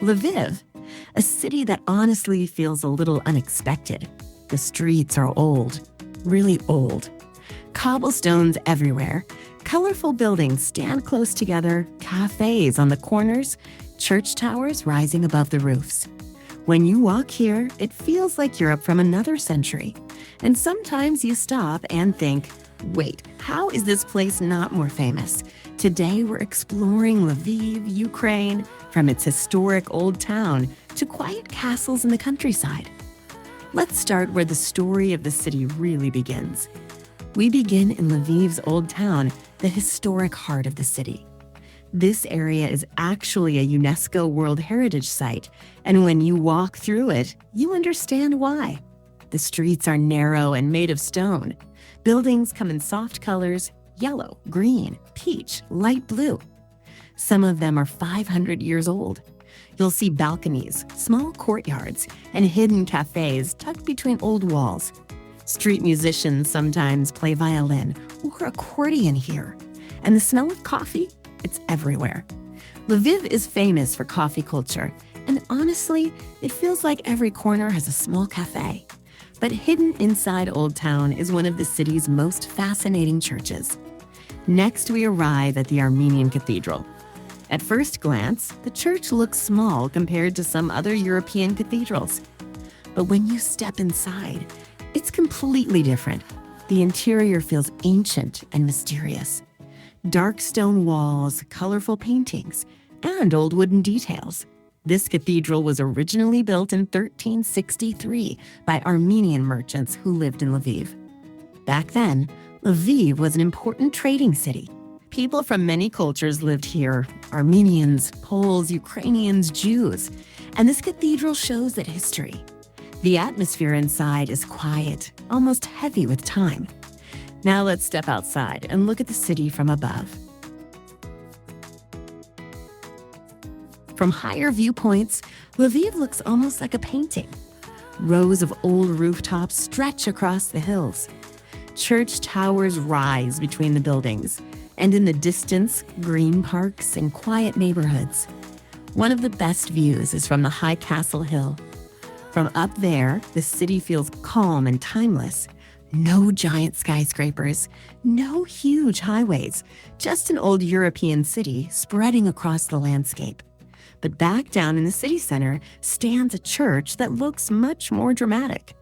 Lviv, a city that honestly feels a little unexpected. The streets are old, really old. Cobblestones everywhere, colorful buildings stand close together, cafes on the corners, church towers rising above the roofs. When you walk here, it feels like Europe from another century. And sometimes you stop and think, wait, how is this place not more famous? Today we're exploring Lviv, Ukraine, from its historic old town to quiet castles in the countryside. Let's start where the story of the city really begins. We begin in Lviv's old town, the historic heart of the city. This area is actually a UNESCO World Heritage Site, and when you walk through it, you understand why. The streets are narrow and made of stone. Buildings come in soft colors: yellow, green, peach, light blue. Some of them are 500 years old. You'll see balconies, small courtyards, and hidden cafes tucked between old walls. Street musicians sometimes play violin or accordion here. And the smell of coffee? It's everywhere. Lviv is famous for coffee culture, and honestly, it feels like every corner has a small cafe. But hidden inside Old Town is one of the city's most fascinating churches. Next, we arrive at the Armenian Cathedral. At first glance, the church looks small compared to some other European cathedrals. But when you step inside, it's completely different. The interior feels ancient and mysterious. Dark stone walls, colorful paintings, and old wooden details. This cathedral was originally built in 1363 by Armenian merchants who lived in Lviv. Back then, Lviv was an important trading city. People from many cultures lived here: Armenians, Poles, Ukrainians, Jews. And this cathedral shows that history. The atmosphere inside is quiet, almost heavy with time. Now let's step outside and look at the city from above. From higher viewpoints, Lviv looks almost like a painting. Rows of old rooftops stretch across the hills. Church towers rise between the buildings, and in the distance, green parks and quiet neighborhoods. One of the best views is from the high castle hill. From up there, the city feels calm and timeless. No giant skyscrapers, no huge highways, just an old European city spreading across the landscape. But back down in the city center stands a church that looks much more dramatic.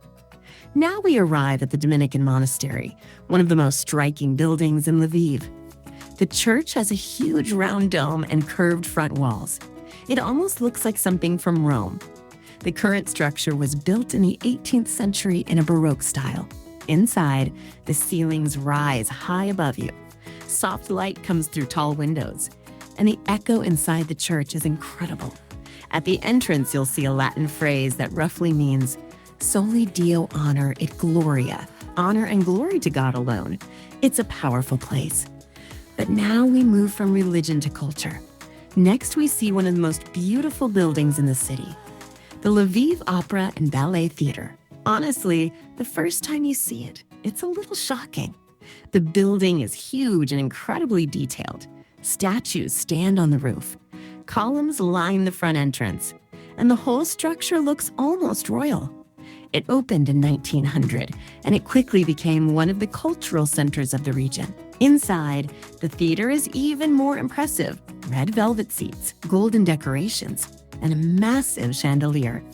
Now we arrive at the Dominican monastery, one of the most striking buildings in Lviv. The church has a huge round dome and curved front walls. It almost looks like something from Rome. The current structure was built in the 18th century in a Baroque style. Inside, the ceilings rise high above you. Soft light comes through tall windows, and the echo inside the church is incredible. At the entrance, you'll see a Latin phrase that roughly means, Soli Deo honor et gloria, honor and glory to God alone. It's a powerful place. But now we move from religion to culture. Next, we see one of the most beautiful buildings in the city, the Lviv Opera and Ballet Theater. Honestly, the first time you see it, it's a little shocking. The building is huge and incredibly detailed. Statues stand on the roof. Columns line the front entrance, and the whole structure looks almost royal. It opened in 1900, and it quickly became one of the cultural centers of the region. Inside, the theater is even more impressive. Red velvet seats, golden decorations, and a massive chandelier.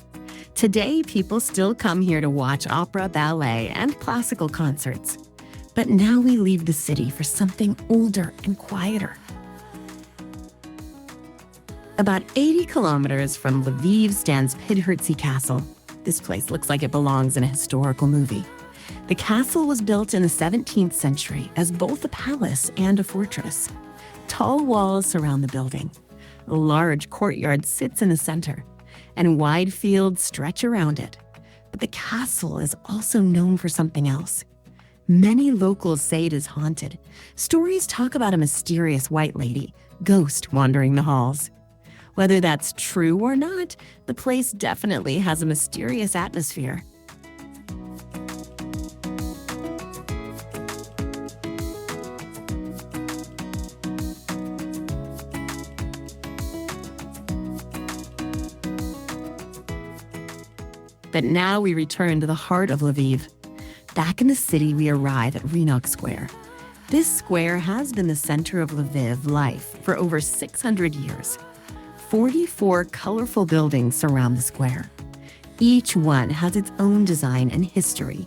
Today, people still come here to watch opera, ballet, and classical concerts. But now we leave the city for something older and quieter. About 80 kilometers from Lviv stands Pidhirtsi Castle. This place looks like it belongs in a historical movie. The castle was built in the 17th century as both a palace and a fortress. Tall walls surround the building. A large courtyard sits in the center, and wide fields stretch around it. But the castle is also known for something else. Many locals say it is haunted. Stories talk about a mysterious white lady, ghost wandering the halls. Whether that's true or not, the place definitely has a mysterious atmosphere. But now we return to the heart of Lviv. Back in the city, we arrive at Rynok Square. This square has been the center of Lviv life for over 600 years. 44 colorful buildings surround the square. Each one has its own design and history.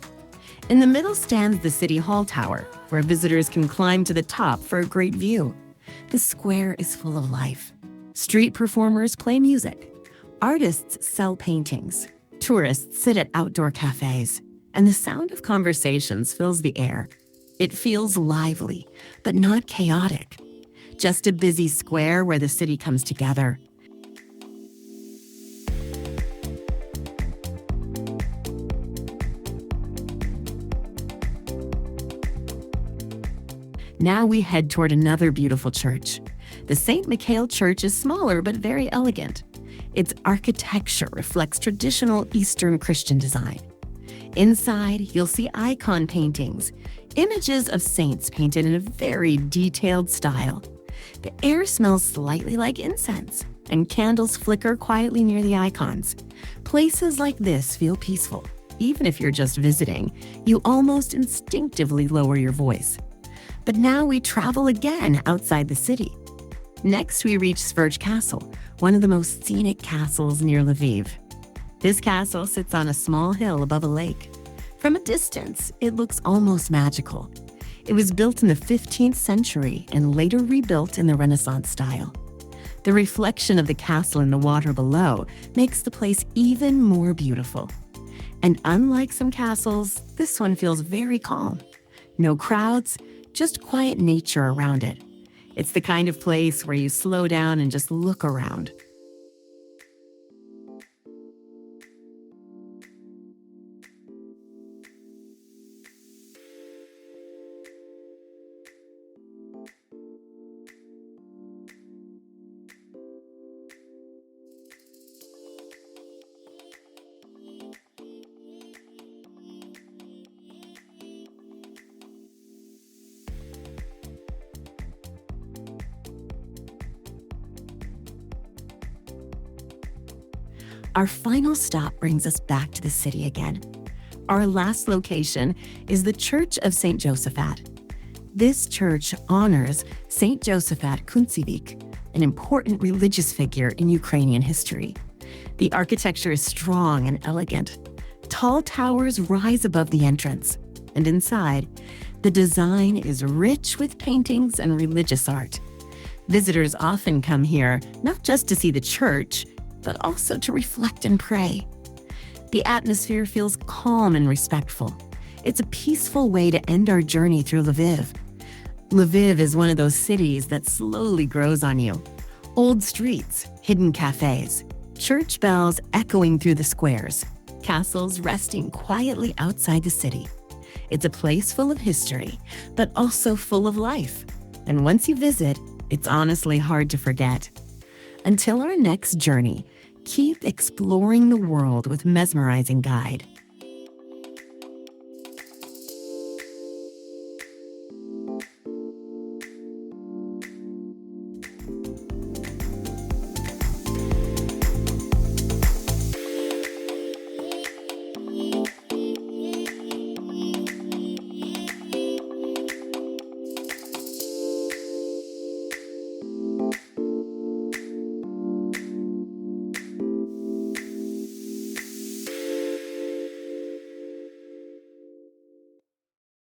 In the middle stands the City Hall Tower, where visitors can climb to the top for a great view. The square is full of life. Street performers play music. Artists sell paintings. Tourists sit at outdoor cafes. And the sound of conversations fills the air. It feels lively, but not chaotic. Just a busy square where the city comes together. Now we head toward another beautiful church. The St. Mikhail Church is smaller but very elegant. Its architecture reflects traditional Eastern Christian design. Inside, you'll see icon paintings, images of saints painted in a very detailed style. The air smells slightly like incense, and candles flicker quietly near the icons. Places like this feel peaceful. Even if you're just visiting, you almost instinctively lower your voice. But now we travel again outside the city. Next, we reach Svirzh Castle, one of the most scenic castles near Lviv. This castle sits on a small hill above a lake. From a distance, it looks almost magical. It was built in the 15th century and later rebuilt in the Renaissance style. The reflection of the castle in the water below makes the place even more beautiful. And unlike some castles, this one feels very calm. No crowds, just quiet nature around it. It's the kind of place where you slow down and just look around. Our final stop brings us back to the city again. Our last location is the Church of St. Josaphat. This church honors St. Josaphat Kuntsevik, an important religious figure in Ukrainian history. The architecture is strong and elegant. Tall towers rise above the entrance, and inside, the design is rich with paintings and religious art. Visitors often come here not just to see the church, but also to reflect and pray. The atmosphere feels calm and respectful. It's a peaceful way to end our journey through Lviv. Lviv is one of those cities that slowly grows on you. Old streets, hidden cafes, church bells echoing through the squares, castles resting quietly outside the city. It's a place full of history, but also full of life. And once you visit, it's honestly hard to forget. Until our next journey, keep exploring the world with Mesmerizing Guide.